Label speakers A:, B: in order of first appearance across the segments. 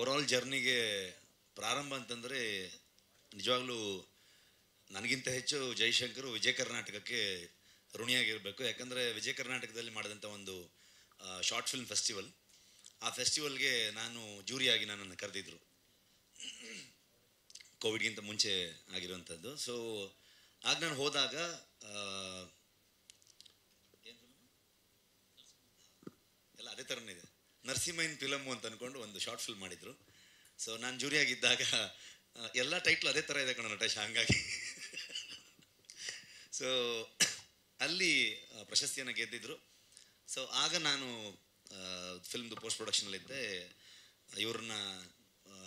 A: Overall ಜರ್ನಿಗೆ ಪ್ರಾರಂಭ ಅಂತಂದರೆ ನಿಜವಾಗ್ಲೂ ನನಗಿಂತ ಹೆಚ್ಚು ಜೈಶಂಕರ್ ವಿಜಯ ಕರ್ನಾಟಕಕ್ಕೆ ಋಣಿಯಾಗಿರಬೇಕು. ಯಾಕಂದರೆ ವಿಜಯ ಕರ್ನಾಟಕದಲ್ಲಿ ಮಾಡಿದಂಥ ಒಂದು ಶಾರ್ಟ್ ಫಿಲ್ಮ್ ಫೆಸ್ಟಿವಲ್, ಆ ಫೆಸ್ಟಿವಲ್ಗೆ ನಾನು ಜೂರಿಯಾಗಿ ನನ್ನನ್ನು ಕರೆದಿದ್ದರು, ಕೋವಿಡ್ಗಿಂತ ಮುಂಚೆ ಆಗಿರುವಂಥದ್ದು. ಸೊ ಆಗ ನಾನು ಹೋದಾಗ ಎಲ್ಲ ಅದೇ ಥರನೇ ಇದೆ, ನರಸಿಂಹಯ್ಯನ ಫಿಲಮು ಅಂತ ಅಂದ್ಕೊಂಡು ಒಂದು ಶಾರ್ಟ್ ಫಿಲ್ಮ್ ಮಾಡಿದರು. ಸೊ ನಾನು ಜೂರಿಯಾಗಿದ್ದಾಗ ಎಲ್ಲ ಟೈಟ್ಲು ಅದೇ ಥರ ಇದೆ ಕಣ ನಟೇಶ್, ಹಂಗಾಗಿ ಸೊ ಅಲ್ಲಿ ಪ್ರಶಸ್ತಿಯನ್ನು ಗೆದ್ದಿದ್ರು. ಸೊ ಆಗ ನಾನು ಫಿಲ್ಮ್ದು ಪೋಸ್ಟ್ ಪ್ರೊಡಕ್ಷನಲ್ಲಿದ್ದೆ. ಇವ್ರನ್ನ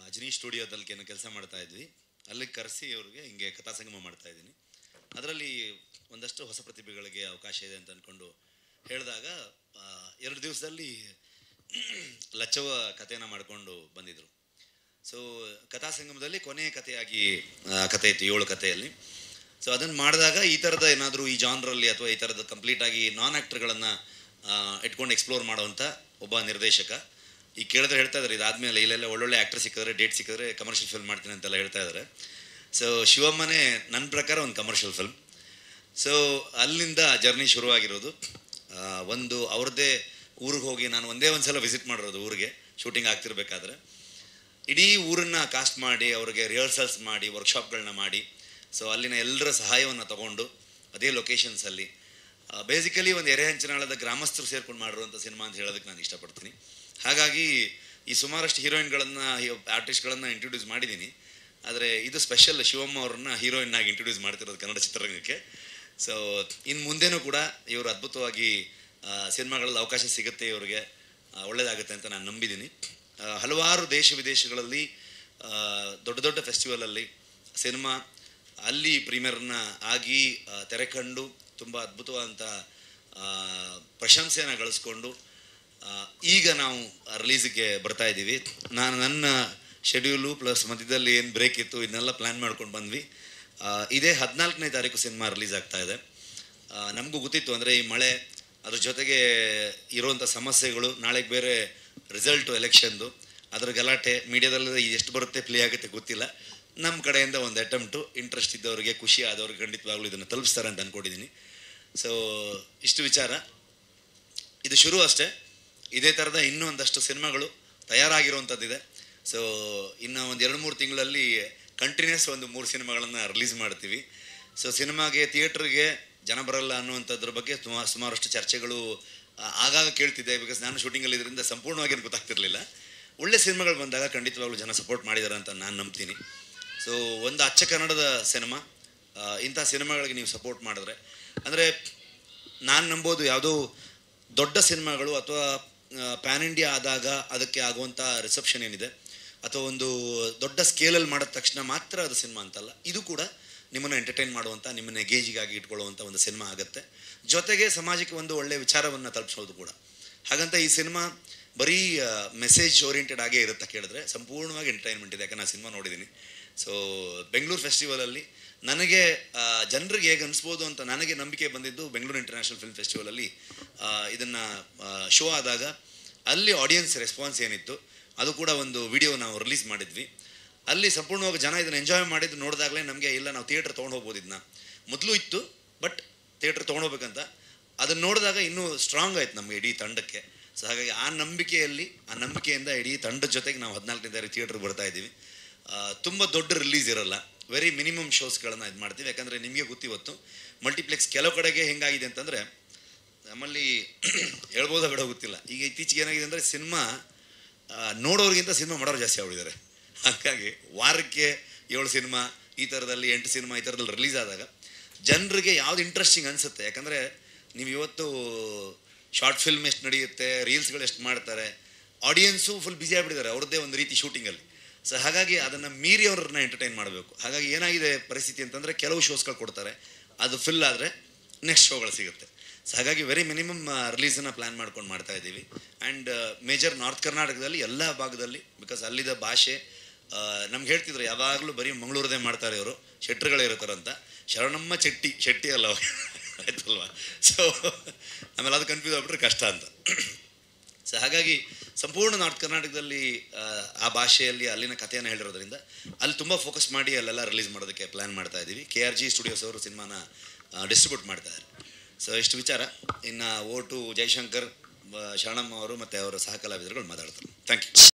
A: ಅಜನೀಶ್ ಸ್ಟುಡಿಯೋದಲ್ಲಿ ಕೆಲಸ ಮಾಡ್ತಾ ಇದ್ವಿ, ಅಲ್ಲಿಗೆ ಕರೆಸಿ ಇವ್ರಿಗೆ ಹಿಂಗೆ ಕಥಾ ಸಂಗಮ ಮಾಡ್ತಾ ಇದ್ದೀನಿ. ಅದರಲ್ಲಿ ಒಂದಷ್ಟು ಹೊಸ ಪ್ರತಿಭೆಗಳಿಗೆ ಅವಕಾಶ ಇದೆ ಅಂತ ಅಂದ್ಕೊಂಡು ಹೇಳಿದಾಗ 2 ದಿವಸದಲ್ಲಿ ಲಚ್ಚವ ಕಥೆನ ಮಾಡಿಕೊಂಡು ಬಂದಿದ್ರು. ಸೊ ಕಥಾ ಸಂಗಮದಲ್ಲಿ ಕೊನೆಯ ಕಥೆಯಾಗಿ ಕಥೆ ಇತ್ತು, 7 ಕಥೆಯಲ್ಲಿ. ಸೊ ಅದನ್ನು ಮಾಡಿದಾಗ ಈ ಥರದ ಏನಾದರೂ ಈ ಜಾನ್ರಲ್ಲಿ ಅಥವಾ ಈ ಥರದ ಕಂಪ್ಲೀಟಾಗಿ ನಾನ್ ಆ್ಯಕ್ಟರ್ಗಳನ್ನು ಇಟ್ಕೊಂಡು ಎಕ್ಸ್ಪ್ಲೋರ್ ಮಾಡೋವಂಥ ಒಬ್ಬ ನಿರ್ದೇಶಕ. ಈಗ ಕೇಳಿದ್ರೆ ಹೇಳ್ತಾ ಇದ್ದಾರೆ, ಇದಾದಮೇಲೆ ಇಲ್ಲೆಲ್ಲ ಒಳ್ಳೊಳ್ಳೆ ಆ್ಯಕ್ಟರ್ ಸಿಕ್ಕಿದ್ರೆ, ಡೇಟ್ ಸಿಕ್ಕಿದ್ರೆ ಕಮರ್ಷಿಯಲ್ ಫಿಲ್ಮ್ ಮಾಡ್ತೀನಿ ಅಂತೆಲ್ಲ ಹೇಳ್ತಾ ಇದ್ದಾರೆ. ಸೊ ಶಿವಮ್ಮನೇ ನನ್ನ ಪ್ರಕಾರ ಒಂದು ಕಮರ್ಷಿಯಲ್ ಫಿಲ್ಮ್. ಸೊ ಅಲ್ಲಿಂದ ಜರ್ನಿ ಶುರುವಾಗಿರೋದು. ಒಂದು ಅವ್ರದ್ದೇ ಊರಿಗೆ ಹೋಗಿ ನಾನು ಒಂದೇ ಒಂದು ಸಲ ವಿಸಿಟ್ ಮಾಡಿರೋದು ಊರಿಗೆ, ಶೂಟಿಂಗ್ ಆಗ್ತಿರ್ಬೇಕಾದ್ರೆ. ಇಡೀ ಊರನ್ನು ಕಾಸ್ಟ್ ಮಾಡಿ ಅವ್ರಿಗೆ ರಿಹರ್ಸಲ್ಸ್ ಮಾಡಿ ವರ್ಕ್ಶಾಪ್ಗಳನ್ನ ಮಾಡಿ, ಸೊ ಅಲ್ಲಿನ ಎಲ್ಲರ ಸಹಾಯವನ್ನು ತಗೊಂಡು ಅದೇ ಲೊಕೇಶನ್ಸಲ್ಲಿ ಬೇಸಿಕಲಿ ಒಂದು ಎರೆಹಂಚನಾಳದ ಗ್ರಾಮಸ್ಥರು ಸೇರ್ಕೊಂಡು ಮಾಡಿರುವಂಥ ಸಿನಿಮಾ ಅಂತ ಹೇಳೋದಕ್ಕೆ ನಾನು ಇಷ್ಟಪಡ್ತೀನಿ. ಹಾಗಾಗಿ ಈ ಸುಮಾರಷ್ಟು ಹೀರೋಯಿನ್ಗಳನ್ನು, ಆರ್ಟಿಸ್ಟ್ಗಳನ್ನು ಇಂಟ್ರೊಡ್ಯೂಸ್ ಮಾಡಿದ್ದೀನಿ. ಆದರೆ ಇದು ಸ್ಪೆಷಲ್, ಶಿವಮ್ಮ ಅವ್ರನ್ನ ಹೀರೋಯಿನ್ ಆಗಿ ಇಂಟ್ರೊಡ್ಯೂಸ್ ಮಾಡ್ತಿರೋದು ಕನ್ನಡ ಚಿತ್ರರಂಗಕ್ಕೆ. ಸೊ ಇನ್ನು ಮುಂದೆನೂ ಕೂಡ ಇವರು ಅದ್ಭುತವಾಗಿ ಸಿನಿಮಾಗಳಲ್ಲಿ ಅವಕಾಶ ಸಿಗುತ್ತೆ, ಇವ್ರಿಗೆ ಒಳ್ಳೆಯದಾಗುತ್ತೆ ಅಂತ ನಾನು ನಂಬಿದ್ದೀನಿ. ಹಲವಾರು ದೇಶ ವಿದೇಶಗಳಲ್ಲಿ ದೊಡ್ಡ ದೊಡ್ಡ ಫೆಸ್ಟಿವಲಲ್ಲಿ ಸಿನಿಮಾ ಅಲ್ಲಿ ಪ್ರೀಮಿಯರ್ನ ಆಗಿ ತೆರೆ ಕಂಡು ತುಂಬ ಅದ್ಭುತವಾದಂಥ ಪ್ರಶಂಸೆಯನ್ನು ಗಳಿಸ್ಕೊಂಡು ಈಗ ನಾವು ರಿಲೀಸಿಗೆ ಬರ್ತಾ ಇದ್ದೀವಿ. ನಾನು ನನ್ನ ಶೆಡ್ಯೂಲು ಪ್ಲಸ್ ಮಧ್ಯದಲ್ಲಿ ಏನು ಬ್ರೇಕ್ ಇತ್ತು ಇದನ್ನೆಲ್ಲ ಪ್ಲ್ಯಾನ್ ಮಾಡ್ಕೊಂಡು ಬಂದ್ವಿ. ಇದೇ 14ನೇ ತಾರೀಕು ಸಿನಿಮಾ ರಿಲೀಸ್ ಆಗ್ತಾ ಇದೆ. ನಮಗೂ ಗೊತ್ತಿತ್ತು, ಅಂದರೆ ಈ ಮಳೆ ಅದ್ರ ಜೊತೆಗೆ ಇರುವಂಥ ಸಮಸ್ಯೆಗಳು, ನಾಳೆಗೆ ಬೇರೆ ರಿಸಲ್ಟು ಎಲೆಕ್ಷನ್ದು, ಅದರ ಗಲಾಟೆ, ಮೀಡಿಯಾದಲ್ಲಿ ಎಷ್ಟು ಬರುತ್ತೆ ಪ್ಲೇ ಆಗುತ್ತೆ ಗೊತ್ತಿಲ್ಲ. ನಮ್ಮ ಕಡೆಯಿಂದ ಒಂದು ಅಟೆಂಪ್ಟು, ಇಂಟ್ರೆಸ್ಟ್ ಇದ್ದವ್ರಿಗೆ, ಖುಷಿ ಆದವ್ರಿಗೆ ಖಂಡಿತವಾಗ್ಲೂ ಇದನ್ನು ತಲುಪಿಸ್ತಾರೆ ಅಂತ ಅಂದ್ಕೊಂಡಿದ್ದೀನಿ. ಸೊ ಇಷ್ಟು ವಿಚಾರ. ಇದು ಶುರು ಅಷ್ಟೇ, ಇದೇ ಥರದ ಇನ್ನೂ ಒಂದಷ್ಟು ಸಿನಿಮಾಗಳು ತಯಾರಾಗಿರುವಂಥದ್ದಿದೆ. ಸೊ ಇನ್ನು ಒಂದು 2-3 ತಿಂಗಳಲ್ಲಿ ಕಂಟಿನ್ಯೂಸ್ ಒಂದು 3 ಸಿನಿಮಾಗಳನ್ನು ರಿಲೀಸ್ ಮಾಡ್ತೀವಿ. ಸೊ ಸಿನಿಮಾಗೆ, ಥಿಯೇಟ್ರಿಗೆ ಜನ ಬರಲ್ಲ ಅನ್ನುವಂಥದ್ರ ಬಗ್ಗೆ ಸುಮಾರಷ್ಟು ಚರ್ಚೆಗಳು ಆಗಾಗ ಕೇಳ್ತಿದ್ದೆ. ಬಿಕಾಸ್ ನಾನು ಶೂಟಿಂಗಲ್ಲಿ ಇದರಿಂದ ಸಂಪೂರ್ಣವಾಗಿ ಏನು ಗೊತ್ತಾಗ್ತಿರ್ಲಿಲ್ಲ. ಒಳ್ಳೆ ಸಿನಿಮಾಗಳು ಬಂದಾಗ ಖಂಡಿತವಾಗ್ಲೂ ಜನ ಸಪೋರ್ಟ್ ಮಾಡಿದ್ದಾರೆ ಅಂತ ನಾನು ನಂಬ್ತೀನಿ. ಸೊ ಒಂದು ಅಚ್ಚ ಕನ್ನಡದ ಸಿನಿಮಾ, ಇಂಥ ಸಿನಿಮಾಗಳಿಗೆ ನೀವು ಸಪೋರ್ಟ್ ಮಾಡಿದ್ರೆ, ಅಂದರೆ ನಾನು ನಂಬೋದು ಯಾವುದೋ ದೊಡ್ಡ ಸಿನಿಮಾಗಳು ಅಥವಾ ಪ್ಯಾನ್ ಇಂಡಿಯಾ ಆದಾಗ ಅದಕ್ಕೆ ಆಗುವಂಥ ರಿಸೆಪ್ಷನ್ ಏನಿದೆ, ಅಥವಾ ಒಂದು ದೊಡ್ಡ ಸ್ಕೇಲಲ್ಲಿ ಮಾಡಿದ ತಕ್ಷಣ ಮಾತ್ರ ಅದು ಸಿನಿಮಾ ಅಂತಲ್ಲ, ಇದು ಕೂಡ ನಿಮ್ಮನ್ನು ಎಂಟರ್ಟೈನ್ ಮಾಡುವಂಥ, ನಿಮ್ಮನ್ನು ಗೇಜಿಗಾಗಿ ಇಟ್ಕೊಳ್ಳುವಂಥ ಒಂದು ಸಿನಿಮಾ ಆಗುತ್ತೆ. ಜೊತೆಗೆ ಸಮಾಜಕ್ಕೆ ಒಂದು ಒಳ್ಳೆಯ ವಿಚಾರವನ್ನು ತಲುಪಿಸೋದು ಕೂಡ. ಹಾಗಂತ ಈ ಸಿನಿಮಾ ಬರೀ ಮೆಸೇಜ್ ಓರಿಯೆಂಟೆಡ್ ಆಗೇ ಇರುತ್ತೆ ಕೇಳಿದ್ರೆ, ಸಂಪೂರ್ಣವಾಗಿ ಎಂಟರ್ಟೈನ್ಮೆಂಟ್ ಇದೆ. ಯಾಕಂದ್ರೆ ನಾನು ಸಿನಿಮಾ ನೋಡಿದ್ದೀನಿ. ಸೊ ಬೆಂಗಳೂರು ಫೆಸ್ಟಿವಲಲ್ಲಿ ನನಗೆ ಜನರಿಗೆ ಹೇಗೆ ಅನಿಸ್ಬೋದು ಅಂತ ನನಗೆ ನಂಬಿಕೆ ಬಂದಿದ್ದು ಬೆಂಗಳೂರು ಇಂಟರ್ನ್ಯಾಷನಲ್ ಫಿಲ್ಮ್ ಫೆಸ್ಟಿವಲಲ್ಲಿ ಇದನ್ನು ಶೋ ಆದಾಗ ಅಲ್ಲಿ ಆಡಿಯನ್ಸ್ ರೆಸ್ಪಾನ್ಸ್ ಏನಿತ್ತು, ಅದು ಕೂಡ ಒಂದು ವಿಡಿಯೋ ನಾವು ರಿಲೀಸ್ ಮಾಡಿದ್ವಿ. ಅಲ್ಲಿ ಸಂಪೂರ್ಣವಾಗಿ ಜನ ಇದನ್ನು ಎಂಜಾಯ್ ಮಾಡಿದ್ದು ನೋಡಿದಾಗಲೇ ನಮಗೆ, ಇಲ್ಲ ನಾವು ಥಿಯೇಟ್ರ್ ತೊಗೊಂಡು ಹೋಗ್ಬೋದು, ಇದನ್ನ ಮೊದಲು ಇತ್ತು ಬಟ್ ಥಿಯೇಟ್ರ್ ತೊಗೊಂಡೋಗ್ಬೇಕಂತ, ಅದನ್ನು ನೋಡಿದಾಗ ಇನ್ನೂ ಸ್ಟ್ರಾಂಗ್ ಆಯ್ತು ನಮಗೆ ಇಡೀ ತಂಡಕ್ಕೆ. ಸೊ ಹಾಗಾಗಿ ಆ ನಂಬಿಕೆಯಿಂದ ಇಡೀ ತಂಡದ ಜೊತೆಗೆ ನಾವು 14ನೇ ತಾರೀಕು ಥಿಯೇಟ್ರಿಗೆ ಬರ್ತಾ ಇದ್ದೀವಿ. ತುಂಬ ದೊಡ್ಡ ರಿಲೀಸ್ ಇರೋಲ್ಲ, ವೆರಿ ಮಿನಿಮಮ್ ಶೋಸ್ಗಳನ್ನು ಇದು ಮಾಡ್ತೀವಿ. ಯಾಕಂದರೆ ನಿಮಗೆ ಗೊತ್ತಿವತ್ತು ಮಲ್ಟಿಪ್ಲೆಕ್ಸ್ ಕೆಲವು ಕಡೆಗೆ ಹೆಂಗಾಗಿದೆ ಅಂತಂದರೆ, ನಮ್ಮಲ್ಲಿ ಹೇಳ್ಬೋದಾ ಬೇಡ ಗೊತ್ತಿಲ್ಲ, ಈಗ ಇತ್ತೀಚೆಗೆ ಏನಾಗಿದೆ ಅಂದರೆ ಸಿನಿಮಾ ನೋಡೋರಿಗಿಂತ ಸಿನಿಮಾ ಮಾಡೋರು ಜಾಸ್ತಿ ಆಗಿದ್ದಾರೆ. ಹಾಗಾಗಿ ವಾರಕ್ಕೆ 7 ಸಿನಿಮಾ, ಈ ಥರದಲ್ಲಿ 8 ಸಿನಿಮಾ ಈ ಥರದಲ್ಲಿ ರಿಲೀಸ್ ಆದಾಗ ಜನರಿಗೆ ಯಾವ್ದು ಇಂಟ್ರೆಸ್ಟಿಂಗ್ ಅನಿಸುತ್ತೆ. ಯಾಕಂದರೆ ನೀವು ಇವತ್ತು ಶಾರ್ಟ್ ಫಿಲ್ಮ್ ಎಷ್ಟು ನಡೆಯುತ್ತೆ, ರೀಲ್ಸ್ಗಳು ಎಷ್ಟು ಮಾಡ್ತಾರೆ, ಆಡಿಯನ್ಸು ಫುಲ್ ಬ್ಯುಸಿ ಆಗಿಬಿಟ್ಟಿದ್ದಾರೆ ಅವ್ರದ್ದೇ ಒಂದು ರೀತಿ ಶೂಟಿಂಗಲ್ಲಿ. ಸೊ ಹಾಗಾಗಿ ಅದನ್ನು ಮೀರಿ ಅವ್ರನ್ನ ಎಂಟರ್ಟೈನ್ ಮಾಡಬೇಕು. ಹಾಗಾಗಿ ಏನಾಗಿದೆ ಪರಿಸ್ಥಿತಿ ಅಂತಂದರೆ, ಕೆಲವು ಶೋಸ್ಗಳು ಕೊಡ್ತಾರೆ, ಅದು ಫಿಲ್ ಆದರೆ ನೆಕ್ಸ್ಟ್ ಶೋಗಳು ಸಿಗುತ್ತೆ. ಸೊ ಹಾಗಾಗಿ ವೆರಿ ಮಿನಿಮಮ್ ರಿಲೀಸನ್ನು ಪ್ಲ್ಯಾನ್ ಮಾಡ್ಕೊಂಡು ಮಾಡ್ತಾ ಇದ್ದೀವಿ. ಆ್ಯಂಡ್ ಮೇಜರ್ ನಾರ್ತ್ ಕರ್ನಾಟಕದಲ್ಲಿ ಎಲ್ಲ ಭಾಗದಲ್ಲಿ, ಬಿಕಾಸ್ ಅಲ್ಲಿದ್ದ ಭಾಷೆ ನಮ್ಗೆ ಹೇಳ್ತಿದ್ರು ಯಾವಾಗಲೂ ಬರೀ ಮಂಗಳೂರದೇ ಮಾಡ್ತಾರೆ ಇವರು, ಶೆಟ್ರುಗಳೇ ಇರ್ತಾರಂತ. ಶರಣಮ್ಮ ಶೆಟ್ಟಿ ಅಲ್ಲ ಆಯ್ತಲ್ವ. ಸೊ ಆಮೇಲೆ ಅದು ಕನ್ಫ್ಯೂಸ್ ಆಗ್ಬಿಟ್ರೆ ಕಷ್ಟ ಅಂತ. ಸೊ ಹಾಗಾಗಿ ಸಂಪೂರ್ಣ ನಾರ್ತ್ ಕರ್ನಾಟಕದಲ್ಲಿ ಆ ಭಾಷೆಯಲ್ಲಿ ಅಲ್ಲಿನ ಕಥೆಯನ್ನು ಹೇಳಿರೋದ್ರಿಂದ ಅಲ್ಲಿ ತುಂಬ ಫೋಕಸ್ ಮಾಡಿ ಅಲ್ಲೆಲ್ಲ ರಿಲೀಸ್ ಮಾಡೋದಕ್ಕೆ ಪ್ಲ್ಯಾನ್ ಮಾಡ್ತಾ ಇದ್ದೀವಿ. KRG ಸ್ಟುಡಿಯೋಸ್ ಅವರು ಸಿನಿಮಾನ ಡಿಸ್ಟ್ರಿಬ್ಯೂಟ್ ಮಾಡ್ತಾ ಇದ್ದಾರೆ. ಸೊ ಇಷ್ಟು ವಿಚಾರ. ಇನ್ನು ಓಟು ಜೈಶಂಕರ್, ಶರಣಮ್ಮ ಅವರು ಮತ್ತು ಅವರ ಸಹ ಕಲಾವಿದರುಗಳು ಮಾತಾಡ್ತಾರೆ. Thank you.